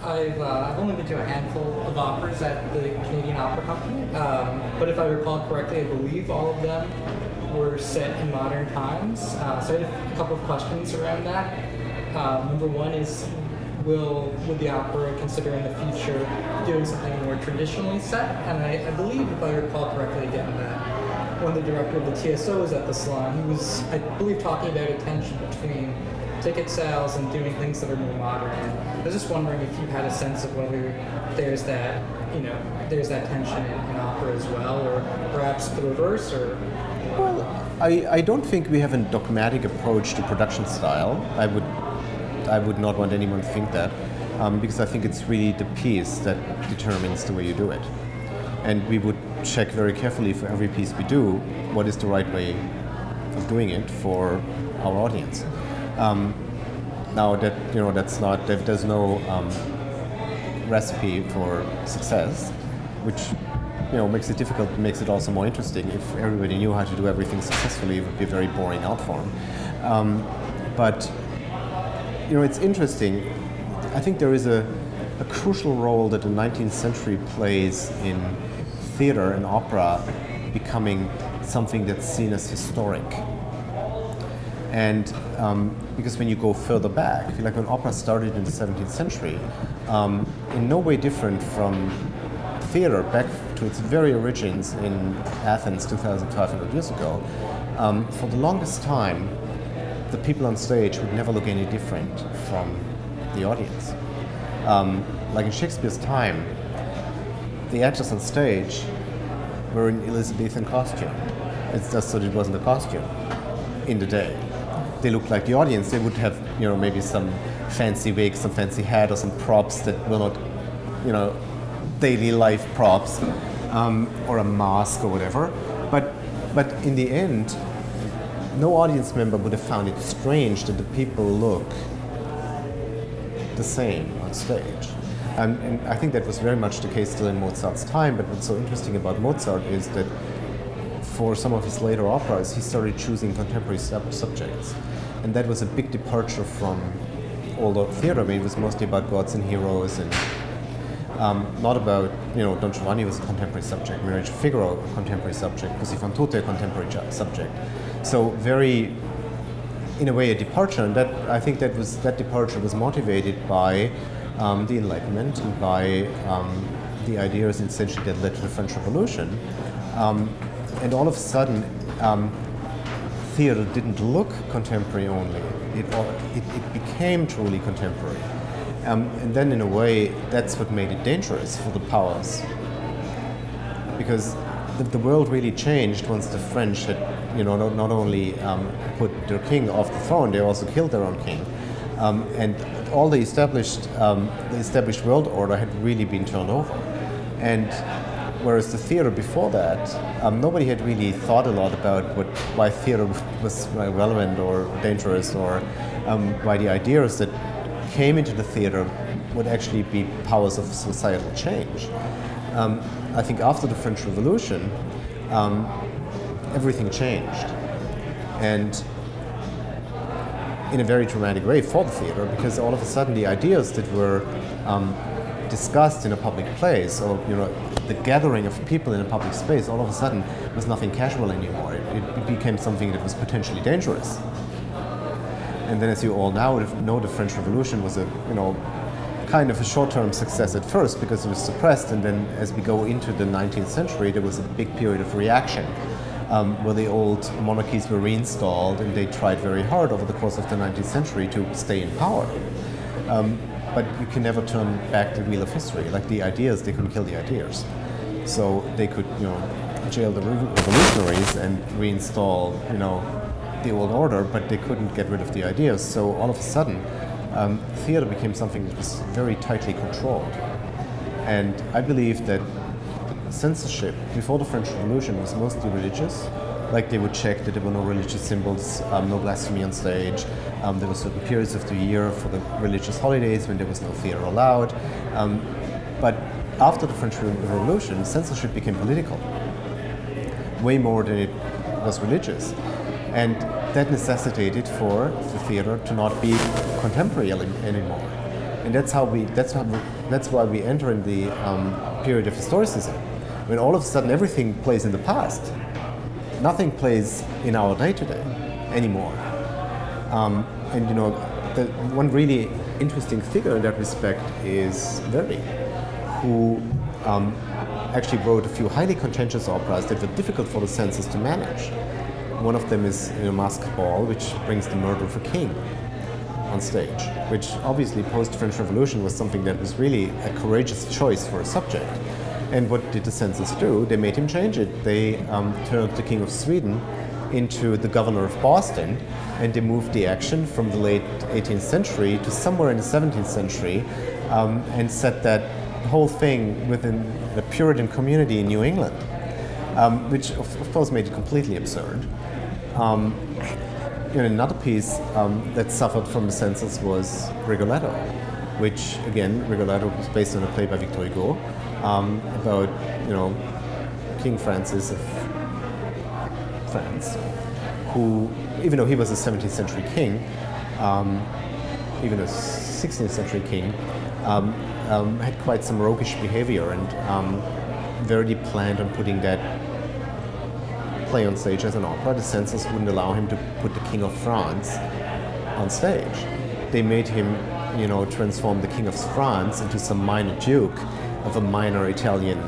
I've only been to a handful of operas at the Canadian Opera Company, but if I recall correctly, I believe all of them were set in modern times. So I had a couple of questions around that. Number one is, would the opera consider in the future doing something more traditionally set? And I believe, if I recall correctly again, that when the director of the TSO was at the Salon, he was, I believe, talking about a tension between ticket sales and doing things that are more modern. And I was just wondering if you had a sense of whether there's that, there's that tension in opera as well, or perhaps the reverse, or... Well, I don't think we have a dogmatic approach to production style. I would not want anyone to think that, because I think it's really the piece that determines the way you do it. And we would check very carefully for every piece we do, what is the right way of doing it for our audience. Now that that's not, there's no recipe for success, which makes it difficult, makes it also more interesting. If everybody knew how to do everything successfully, it would be a very boring art form. But it's interesting. I think there is a crucial role that the 19th century plays in theater and opera becoming something that's seen as historic. And because when you go further back, like when opera started in the 17th century, in no way different from theater back to its very origins in Athens 2,500 years ago, for the longest time, the people on stage would never look any different from the audience. Like in Shakespeare's time, the actors on stage were in Elizabethan costume. It's just that it wasn't a costume in the day. They looked like the audience. They would have, maybe some fancy wig, some fancy hat, or some props that were not, daily life props, or a mask or whatever. But in the end, no audience member would have found it strange that the people look the same on stage. And I think that was very much the case still in Mozart's time, but what's so interesting about Mozart is that for some of his later operas, he started choosing contemporary subjects. And that was a big departure from older theater. I mean, it was mostly about gods and heroes, and not about, Don Giovanni was a contemporary subject, Marriage of Figaro a contemporary subject, Così fan tutte a contemporary subject. So very, in a way, a departure, and that I think that departure was motivated by the Enlightenment and by the ideas essentially that led to the French Revolution. And all of a sudden, theater didn't look contemporary only. It became truly contemporary. And then in a way, that's what made it dangerous for the powers. Because the world really changed once the French had, not only put their king off the throne, they also killed their own king. And all the established world order had really been turned over. And whereas the theater before that, nobody had really thought a lot about why theater was relevant or dangerous, or why the ideas that came into the theater would actually be powers of societal change. I think after the French Revolution, everything changed. And in a very dramatic way for the theater, because all of a sudden the ideas that were discussed in a public place, or the gathering of people in a public space, all of a sudden was nothing casual anymore. It became something that was potentially dangerous. And then, as you all now know, the French Revolution was a kind of a short-term success at first because it was suppressed, and then as we go into the 19th century, there was a big period of reaction. Where the old monarchies were reinstalled, and they tried very hard over the course of the 19th century to stay in power. But you can never turn back the wheel of history. Like the ideas, they couldn't kill the ideas. So they could, jail the revolutionaries and reinstall, the old order, but they couldn't get rid of the ideas. So all of a sudden, theater became something that was very tightly controlled. And I believe that censorship before the French Revolution was mostly religious. Like they would check that there were no religious symbols, no blasphemy on stage. There were certain periods of the year for the religious holidays when there was no theater allowed. But after the French Revolution, censorship became political, way more than it was religious. And that necessitated for the theater to not be contemporary anymore. And that's how That's why we enter in the period of historicism, when all of a sudden everything plays in the past. Nothing plays in our day-to-day anymore. And you know, the one really interesting figure in that respect is Verdi, who actually wrote a few highly contentious operas that were difficult for the censors to manage. One of them is Masked Ball, which brings the murder of a king on stage, which obviously post-French Revolution was something that was really a courageous choice for a subject. And what did the censors do? They made him change it. They turned the King of Sweden into the governor of Boston, and they moved the action from the late 18th century to somewhere in the 17th century, and set that whole thing within the Puritan community in New England, which of course made it completely absurd. Another piece that suffered from the censors was Rigoletto, which again, Rigoletto was based on a play by Victor Hugo about King Francis of France, who, even though he was a 17th century king, even a 16th century king, had quite some roguish behavior, and Verdi planned on putting that play on stage as an opera. The censors wouldn't allow him to put the King of France on stage. They made him, transform the King of France into some minor duke of a minor Italian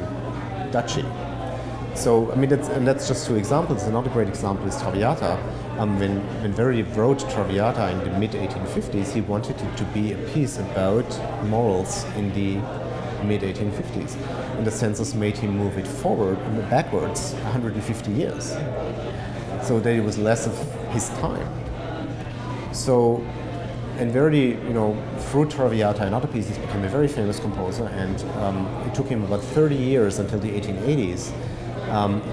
duchy. So, that's just two examples. Another great example is Traviata. When Verdi wrote Traviata in the mid-1850s, he wanted it to be a piece about morals in the mid-1850s. And the censors made him move it backwards 150 years. So that it was less of his time. So, and Verdi, through Traviata and other pieces, became a very famous composer, and it took him about 30 years until the 1880s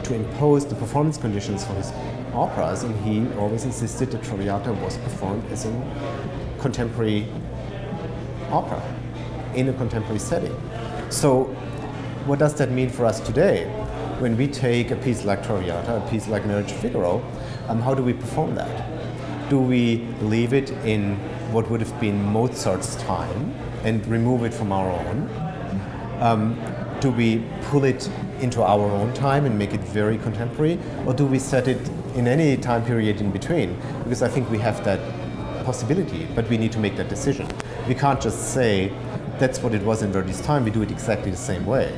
to impose the performance conditions for his operas, and he always insisted that Traviata was performed as a contemporary opera in a contemporary setting. So what does that mean for us today? When we take a piece like Traviata, a piece like Marriage of Figaro, how do we perform that? Do we leave it in what would have been Mozart's time and remove it from our own? Do we pull it into our own time and make it very contemporary? Or do we set it in any time period in between? Because I think we have that possibility, but we need to make that decision. We can't just say, that's what it was in Verdi's time, we do it exactly the same way.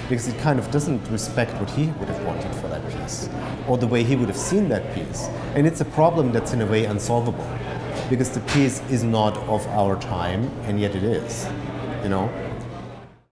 Because it kind of doesn't respect what he would have wanted for that piece, or the way he would have seen that piece. And it's a problem that's in a way unsolvable, because the piece is not of our time, and yet it is,